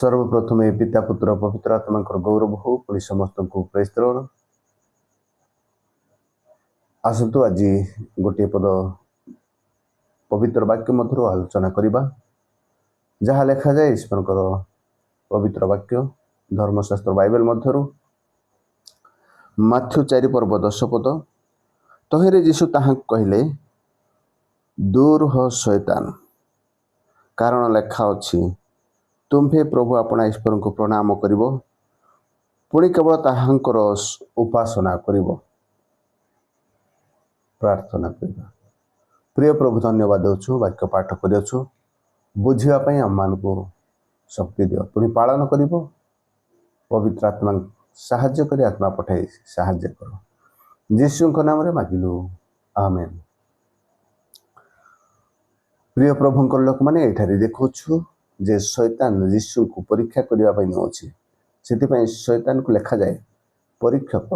सर्वप्रथमे पिता पुत्र पवित्र आत्मा गौरव हो पुणी समस्त को प्रेज द लॉर्ड। आसतु आज गोटे पद पवित्र वाक्य मध्य आलोचना करवा जहाँ लेखा जाए ईश्वर पवित्र वाक्य धर्मशास्त्र बाइबल मध्य माथ्यू 4 पर्व 10 पद। तहिरे जीशु ताहा कहले, दूर हो शैतान, कारण लेखा अच्छी तुम्भे प्रभु अपना ईश्वर को प्रणाम करिवो पुणी केवल ताहांकर उपासना करिवो। प्रार्थना करवा। प्रिय प्रभु धन्यवाद देछु वाक्य पाठ करियो बुझापी आम मान को शक्ति दियो पुणी पालन करिवो। पवित्र आत्मा साहाय्य करी आत्मा पठाई साहाय्य करो यीशु नाम रे मागिलु आमेन। प्रिय प्रभु लोक मैंने ये देखु जे शैतान यीशु को परीक्षा करने नौछि से शैतान को लेखा जाए परीक्षक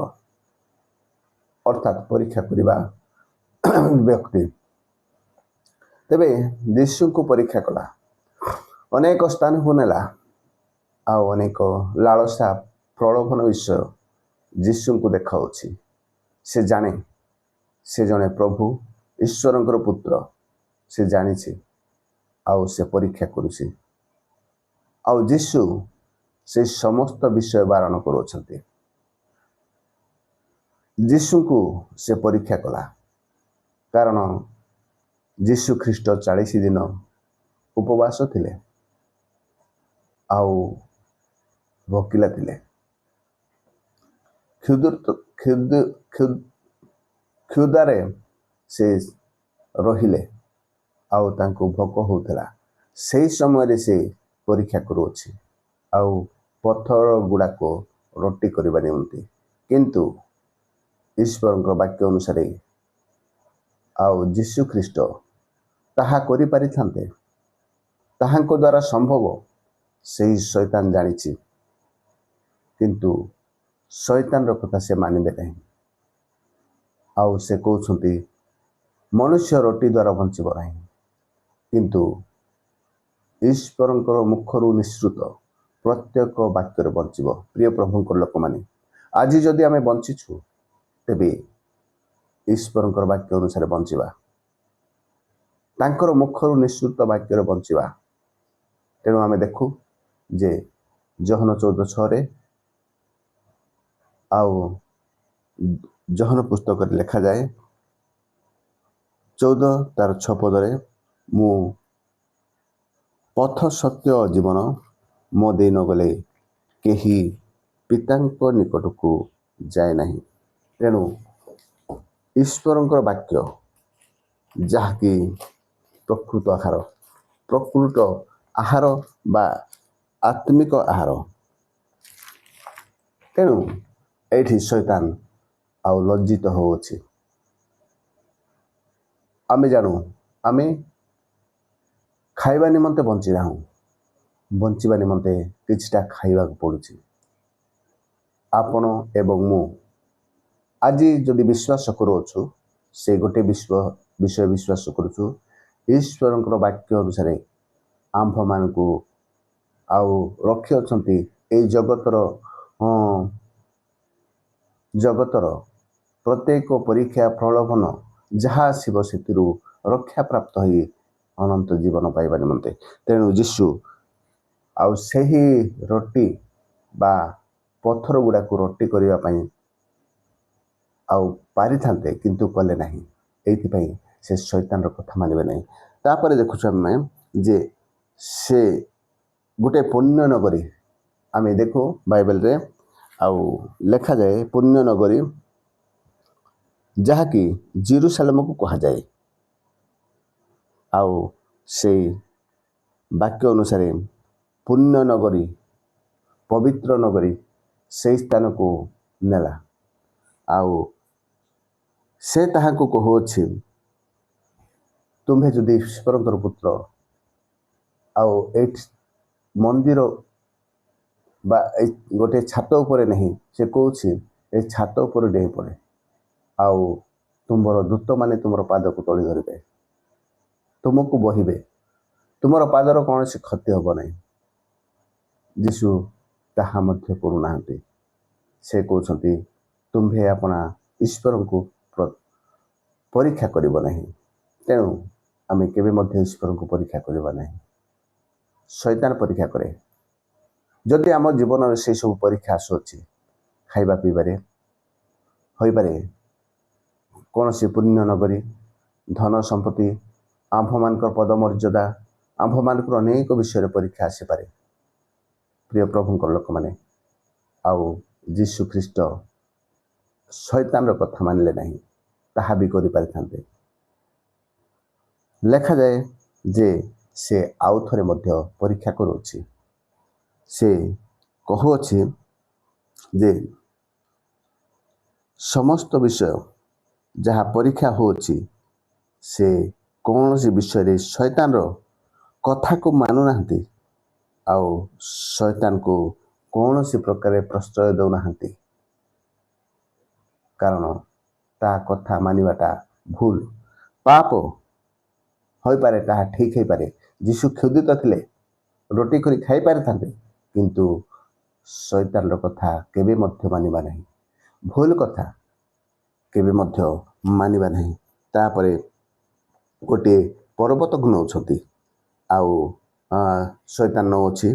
अर्थात परीक्षा करवा व्यक्ति। तेबे यीशु को परीक्षा कला अनेक स्थान को नेला आउ अनेक लालसा प्रलोभन विषय यीशु को देखाऊछि। से जाने से जने प्रभु ईश्वर पुत्र से जानी आउ से परीक्षा करुछि आउ यीशु से समस्त विषय बारण करुछन्ति। यीशु को से परीक्षा कला कारण यीशु ख्रीष्ट 40 दिन उपवास थिले आउ भोकिला थिले। क्षुदारे से रहिले आउ तांको भोक होउथला। से समय से परीक्षा करुछि आउ पत्थर गुड़ाक रोटी करबा निमंती किंतु ईश्वर वाक्य अनुसार आउ यीशु ख्रीष्ट ताहा करि पारिथान्ते ताहांको द्वारा संभव से शैतान जानिछि किंतु शैतान कथा से मानिबे नहीं आउ से कहउछन्ति मनुष्य रोटी द्वारा बंचिब नहीं किंतु ईश्वर मुखर निश्रुत प्रत्येक वाक्य बंचिब। प्रिय प्रभु लोक माने आज जदि आमे बंचिछु तेबे ईश्वर वाक्य अनुसार बंचिबा तांकर मुखर निश्रुत वाक्य बंचिबा। तेणु आमे देखु जे जोहन 14:6 आउ जोहन पुस्तक लिखा जाए 14 तार 6 पदरे मु पथ सत्य जीवन मो दे न गले केही पितांक निकट को जाए नहीं। तेणु ईश्वर वाक्य जहाँकि प्रकृत आहार बा आत्मिक आहार। तेणु एठी शैतान आउ लज्जित होउछि। आमे जानू आमे खाइबा निमंते बंची रहूँ बंचिबा निमंते किछटा खाइबा पड़ुछि। आपण एवं मु आज जदि विश्वास करूछु से गोटे विषय विश्वास करूछु ईश्वर वाक्य अनुसार आंभ मान को आउ रखी अछंती ए जगतर प्रत्येक परीक्षा प्रलोभन जहाँ शिव से रक्षा प्राप्त हो अनंत जीवन पाइबा निमंते। तेणु यीशु आउ सही रोटी बा पत्थर गुड़ा को रोटी करबा पई आउ पारि थांते किंतु कले नहीं एथि से शैतान कथा मानिबे नहीं। तापर देखुछु आमे जे से गोटे पुण्य नगरी आमे देखो बाइबल रे आउ लेखा जाए पुण्य नगरी जहाँ कि जेरूशलेम को कहा जाए आउ से वाक्य अनुसार पुण्य नगरी पवित्र नगरी से स्थान को नेला आउ से ताहा को कहूछि तुम्हें जदि ईश्वर पुत्र आउ एट मंदिर बा गोटे छात उपरे नहीं से कहूछि ए छात उपर डेई पड़े आउ तुमर दूत माने तुमर पाद को तली धरिबे तुमको बहिबे तुमर पादर कौन से क्षति हम नहीं। ଯୀଶୁ ତାହା ମଧ୍ୟ କରୁନାହାନ୍ତି। ସେ କହୁଛନ୍ତି ତୁମ୍ଭେ ଆପଣା ଈଶ୍ୱରଙ୍କୁ ପରୀକ୍ଷା କରିବ ନାହିଁ। ତେଣୁ ଆମେ କେବେ ମଧ୍ୟ ଈଶ୍ୱରଙ୍କୁ ପରୀକ୍ଷା କରିବା ନାହିଁ। ଶୈତାନ ପରୀକ୍ଷା କରେ। ଯଦି ଆମ ଜୀବନରେ ସେସବୁ ପରୀକ୍ଷା ଆସୁଅଛି, ଖାଇବା ପିଇବାରେ ହୋଇପାରେ, କୌଣସି ପୁଣ୍ୟ ନଗରୀ, ଧନ ସମ୍ପତ୍ତି, ଆମ୍ଭମାନଙ୍କର ପଦମର୍ଯ୍ୟାଦା, ଆମ୍ଭମାନଙ୍କର ଅନେକ ବିଷୟରେ ପରୀକ୍ଷା ଆସିପାରେ। ପ୍ରିୟ ପ୍ରଭୁଙ୍କର ଲୋକମାନେ, ଆଉ ଯୀଶୁ ଖ୍ରୀଷ୍ଟ ଶୈତାନର କଥା ମାନିଲେ ନାହିଁ, ତାହା ବି କରିପାରିଥାନ୍ତେ। ଲେଖାଯାଏ ଯେ ସେ ଆଉ ଥରେ ମଧ୍ୟ ପରୀକ୍ଷା କରୁଅଛି। ସେ କହୁଅଛି ଯେ ସମସ୍ତ ବିଷୟ ଯାହା ପରୀକ୍ଷା ହେଉଅଛି, ସେ କୌଣସି ବିଷୟରେ ଶୈତାନର କଥାକୁ ମାନୁନାହାନ୍ତି, ଆଉ ଶୈତାନକୁ କୌଣସି ପ୍ରକାର ପ୍ରଶ୍ରୟ ଦେଉନାହାନ୍ତି। କାରଣ ତା କଥା ମାନିବାଟା ଭୁଲ, ପାପ ହୋଇପାରେ, ତାହା ଠିକ୍ ହେଇପାରେ। ଯୀଶୁ କ୍ଷୁଧିତ ଥିଲେ, ରୋଟି କରି ଖାଇପାରିଥାନ୍ତେ, କିନ୍ତୁ ଶୈତାନର କଥା କେବେ ମଧ୍ୟ ମାନିବା ନାହିଁ। ଭୁଲ କଥା କେବେ ମଧ୍ୟ ମାନିବା ନାହିଁ। ତାପରେ ଗୋଟିଏ ପର୍ବତକୁ ନେଉଛନ୍ତି, ଆଉ ଶୈତାନ ନେଉଅଛି,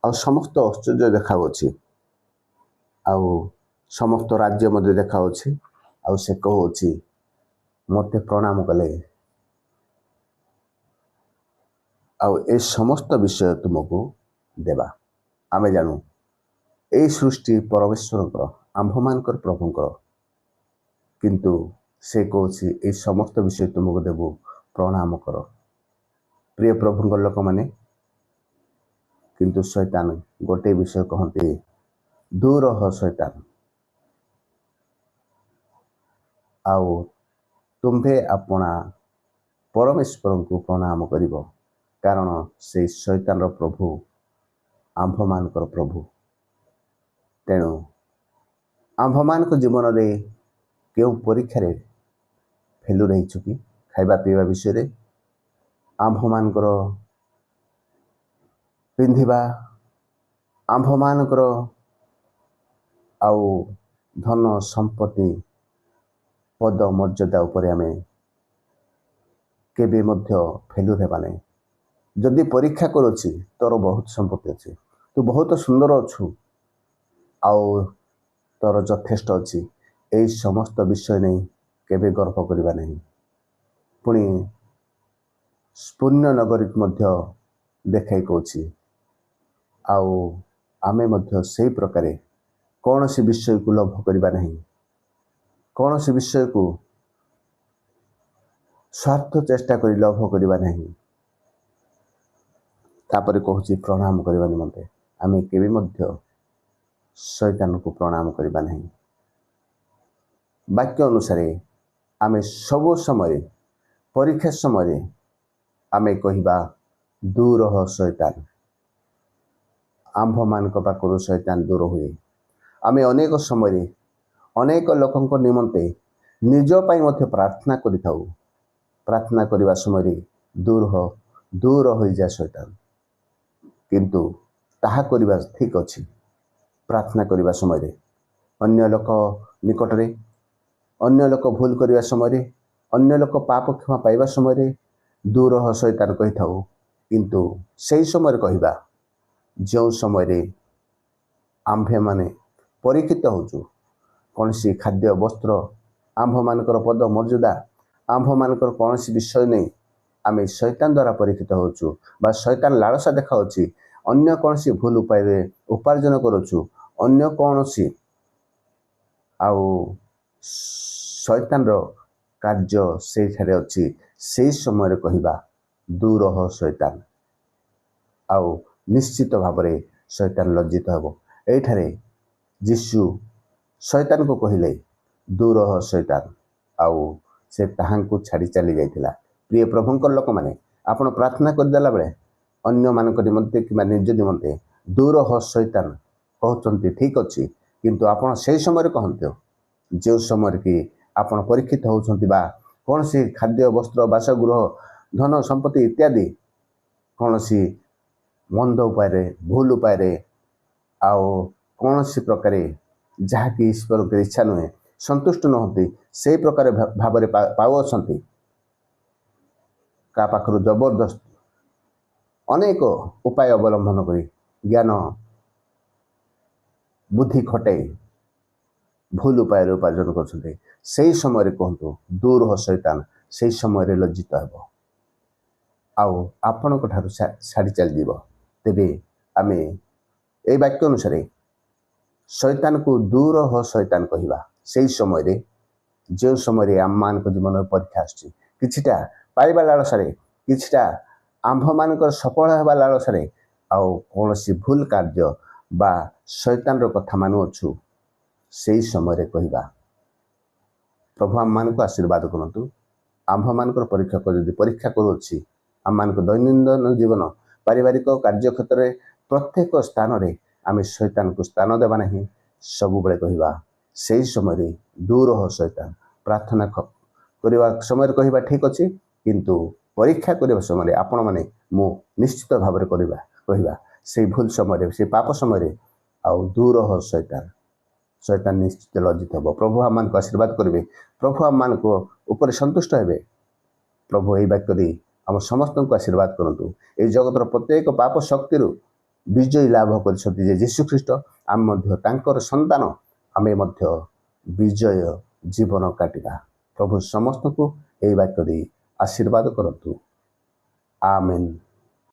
ଆଉ ସମସ୍ତ ଆଶ୍ଚର୍ଯ୍ୟ ଦେଖାଉଛି, ଆଉ ସମସ୍ତ ରାଜ୍ୟ ମଧ୍ୟ ଦେଖାଉଛି, ଆଉ ସେ କହୁଅଛି ମୋତେ ପ୍ରଣାମ କଲେ, ଆଉ ଏ ସମସ୍ତ ବିଷୟ ତୁମକୁ ଦେବା। ଆମେ ଜାଣୁ ଏହି ସୃଷ୍ଟି ପରମେଶ୍ୱରଙ୍କର, ଆମ୍ଭମାନଙ୍କର ପ୍ରଭୁଙ୍କର, କିନ୍ତୁ ସେ କହୁଛି ଏହି ସମସ୍ତ ବିଷୟ ତୁମକୁ ଦେବୁ, ପ୍ରଣାମ କର। ପ୍ରିୟ ପ୍ରଭୁଙ୍କ ଲୋକମାନେ, କିନ୍ତୁ ଶୈତାନ ଗୋଟିଏ ବିଷୟ କହନ୍ତି, ଦୂର ହ ଶୈତାନ, ଆଉ ତୁମ୍ଭେ ଆପଣା ପରମେଶ୍ୱରଙ୍କୁ ପ୍ରଣାମ କରିବ, କାରଣ ସେଇ ଶୈତାନର ପ୍ରଭୁ ଆମ୍ଭମାନଙ୍କର ପ୍ରଭୁ। ତେଣୁ ଆମ୍ଭମାନଙ୍କ ଜୀବନରେ କେଉଁ ପରୀକ୍ଷାରେ ଫେଲୁ ରହିଛୁ କି? ଖାଇବା ପିଇବା ବିଷୟରେ, ଆମ୍ଭମାନଙ୍କର ପିନ୍ଧିବା, ଆମ୍ଭମାନଙ୍କର ଆଉ ଧନ ସମ୍ପତ୍ତି, ପଦ ମର୍ଯ୍ୟାଦା ଉପରେ ଆମେ କେବେ ମଧ୍ୟ ଫେଲୁ ହେବା ନାହିଁ। ଯଦି ପରୀକ୍ଷା କରୁଛି, ତୋର ବହୁତ ସମ୍ପତ୍ତି ଅଛି, ତୁ ବହୁତ ସୁନ୍ଦର ଅଛୁ, ଆଉ ତୋର ଯଥେଷ୍ଟ ଅଛି, ଏହି ସମସ୍ତ ବିଷୟ ନେଇ କେବେ ଗର୍ବ କରିବା ନାହିଁ। ପୁଣି ପୁଣ୍ୟ ନଗରୀକୁ ମଧ୍ୟ ଦେଖାଇ କହୁଛି, ଆଉ ଆମେ ମଧ୍ୟ ସେଇ ପ୍ରକାରେ କୌଣସି ବିଷୟକୁ ଲୋଭ କରିବା ନାହିଁ, କୌଣସି ବିଷୟକୁ ସ୍ୱାର୍ଥ ଚେଷ୍ଟା କରି ଲୋଭ କରିବା ନାହିଁ। ତାପରେ କହୁଛି ପ୍ରଣାମ କରିବା ନିମନ୍ତେ। ଆମେ କେବେ ମଧ୍ୟ ଶୈତାନକୁ ପ୍ରଣାମ କରିବା ନାହିଁ। ବାକ୍ୟ ଅନୁସାରେ ଆମେ ସବୁ ସମୟରେ, ପରୀକ୍ଷା ସମୟରେ ଆମେ କହିବା ଦୂର ହ ଶୈତାନ, ଆମ୍ଭମାନଙ୍କ ପାଖରୁ ଶୈତାନ ଦୂର ହୁଏ। ଆମେ ଅନେକ ସମୟରେ ଅନେକ ଲୋକଙ୍କ ନିମନ୍ତେ ନିଜ ପାଇଁ ମଧ୍ୟ ପ୍ରାର୍ଥନା କରିଥାଉ। ପ୍ରାର୍ଥନା କରିବା ସମୟରେ ଦୂର ହୋଇଯାଏ ଶୈତାନ, କିନ୍ତୁ ତାହା କରିବା ଠିକ୍ ଅଛି। ପ୍ରାର୍ଥନା କରିବା ସମୟରେ ଅନ୍ୟ ଲୋକ ନିକଟରେ, ଅନ୍ୟ ଲୋକ ଭୁଲ କରିବା ସମୟରେ, ଅନ୍ୟ ଲୋକ ପାପ କ୍ଷମା ପାଇବା ସମୟରେ ଦୂର ହ ଶୈତାନ କହିଥାଉ, କିନ୍ତୁ ସେହି ସମୟରେ କହିବା ଯେଉଁ ସମୟରେ ଆମ୍ଭେମାନେ ପରୀକ୍ଷିତ ହେଉଛୁ, କୌଣସି ଖାଦ୍ୟ, ବସ୍ତ୍ର, ଆମ୍ଭମାନଙ୍କର ପଦ ମର୍ଯ୍ୟାଦା, ଆମ୍ଭମାନଙ୍କର କୌଣସି ବିଷୟ ନେଇ ଆମେ ଶୈତାନ ଦ୍ୱାରା ପରୀକ୍ଷିତ ହେଉଛୁ, ବା ଶୈତାନ ଲାଳସା ଦେଖାଉଛି, ଅନ୍ୟ କୌଣସି ଭୁଲ ଉପାୟରେ ଉପାର୍ଜନ କରୁଛୁ, ଅନ୍ୟ କୌଣସି ଆଉ ଶୈତାନର କାର୍ଯ୍ୟ ସେଇଠାରେ ଅଛି, ସେହି ସମୟରେ କହିବା ଦୂର ହ ଶୈତାନ, ଆଉ ନିଶ୍ଚିତ ଭାବରେ ଶୈତାନ ଲଜ୍ଜିତ ହେବ। ଏଇଠାରେ ଯୀଶୁ ଶୈତାନକୁ କହିଲେ ଦୂର ହ ଶୈତାନ, ଆଉ ସେ ତାହାଙ୍କୁ ଛାଡ଼ି ଚାଲି ଯାଇଥିଲା। ପ୍ରିୟ ପ୍ରଭୁଙ୍କର ଲୋକମାନେ, ଆପଣ ପ୍ରାର୍ଥନା କରିଦେଲା ବେଳେ ଅନ୍ୟମାନଙ୍କ ନିମନ୍ତେ କିମ୍ବା ନିଜ ନିମନ୍ତେ ଦୂର ହ ଶୈତାନ କହୁଛନ୍ତି, ଠିକ୍ ଅଛି, କିନ୍ତୁ ଆପଣ ସେହି ସମୟରେ କହନ୍ତୁ ଯେଉଁ ସମୟରେ କି ଆପଣ ପରୀକ୍ଷିତ ହେଉଛନ୍ତି, ବା କୌଣସି ଖାଦ୍ୟ, ବସ୍ତ୍ର, ବାସଗୃହ, ଧନ ସମ୍ପତ୍ତି ଇତ୍ୟାଦି କୌଣସି ମନ୍ଦ ଉପାୟରେ ଭୁଲ ଉପାୟରେ ଆଉ କୌଣସି ପ୍ରକାରେ ଯାହାକି ଈଶ୍ୱରଙ୍କ ଇଚ୍ଛା ନୁହେଁ ସନ୍ତୁଷ୍ଟ ନୁହନ୍ତି ସେହି ପ୍ରକାର ଭାବରେ ପାଉଅଛନ୍ତି। କାହା ପାଖରୁ ଜବରଦସ୍ତ ଅନେକ ଉପାୟ ଅବଲମ୍ବନ କରି ଜ୍ଞାନ ବୁଦ୍ଧି ଖଟାଇ ଭୁଲ ଉପାୟରେ ଉପାର୍ଜନ କରୁଛନ୍ତି। ସେହି ସମୟରେ କୁହନ୍ତୁ ଦୂର ହୋ ଶୈତାନ, ସେହି ସମୟରେ ଲଜ୍ଜିତ ହେବ ଆଉ ଆପଣଙ୍କ ଠାରୁ ଛାଡ଼ି ଚାଲିଯିବ। ତେବେ ଆମେ এই ବାକ୍ୟ ଅନୁସାରେ ଶୈତାନକୁ ଦୂର ହୋ ଶୈତାନ କହିବା। ସେହି ସମୟରେ ଯେଉଁ ସମୟରେ ଆମମାନଙ୍କ ଜୀବନରେ ପରୀକ୍ଷା ଆସୁଛି, କିଛିଟା ପାଇବା ଲାଳସାରେ, କିଛିଟା ଆମ୍ଭମାନଙ୍କର ସଫଳ ହେବା ଲାଳସାରେ ଆଉ କୌଣସି ଭୁଲ କାର୍ଯ୍ୟ ବା ଶୈତାନର କଥା ମାନୁଅଛୁ, ସେହି ସମୟରେ କହିବା ପ୍ରଭୁ ଆମମାନଙ୍କୁ ଆଶୀର୍ବାଦ କରନ୍ତୁ। ଆମ୍ଭମାନଙ୍କର ଯଦି ପରୀକ୍ଷା କରୁଅଛି, ଆମମାନଙ୍କ ଦୈନନ୍ଦିନ ଜୀବନ ପାରିବାରିକ କାର୍ଯ୍ୟକ୍ଷେତ୍ରରେ ପ୍ରତ୍ୟେକ ସ୍ଥାନରେ ଆମେ ଶୈତାନକୁ ସ୍ଥାନ ଦେବା ନାହିଁ। ସବୁବେଳେ କହିବା ସେହି ସମୟରେ ଦୂର ହୋ ଶୈତାନ। ପ୍ରାର୍ଥନା କରିବା ସମୟରେ କହିବା ଠିକ୍ ଅଛି, କିନ୍ତୁ ପରୀକ୍ଷା କରିବା ସମୟରେ ଆପଣମାନେ ମୁଁ ନିଶ୍ଚିତ ଭାବରେ କହିବା ସେହି ଭୁଲ ସମୟରେ, ସେହି ପାପ ସମୟରେ ଆଉ ଦୂର ହୋ ଶୈତାନ। ଶୈତାନ ନିଶ୍ଚିତ ଲଜ୍ଜିତ ହେବ। ପ୍ରଭୁ ଆମମାନଙ୍କୁ ଆଶୀର୍ବାଦ କରିବେ। ପ୍ରଭୁ ଆମମାନଙ୍କ ଉପରେ ସନ୍ତୁଷ୍ଟ ହେବେ। ପ୍ରଭୁ ଏହି ବାକ୍ୟ ଦେଇ ଆମ ସମସ୍ତଙ୍କୁ ଆଶୀର୍ବାଦ କରନ୍ତୁ। ଏହି ଜଗତର ପ୍ରତ୍ୟେକ ପାପ ଶକ୍ତିରୁ ବିଜୟ ଲାଭ କରିଛନ୍ତି ଯେ ଯୀଶୁ ଖ୍ରୀଷ୍ଟ, ଆମେ ମଧ୍ୟ ତାଙ୍କର ସନ୍ତାନ, ଆମେ ମଧ୍ୟ ବିଜୟ ଜୀବନ କାଟିବା। ପ୍ରଭୁ ସମସ୍ତଙ୍କୁ ଏହି ବାକ୍ୟ ଦେଇ ଆଶୀର୍ବାଦ କରନ୍ତୁ। ଆମେନ୍।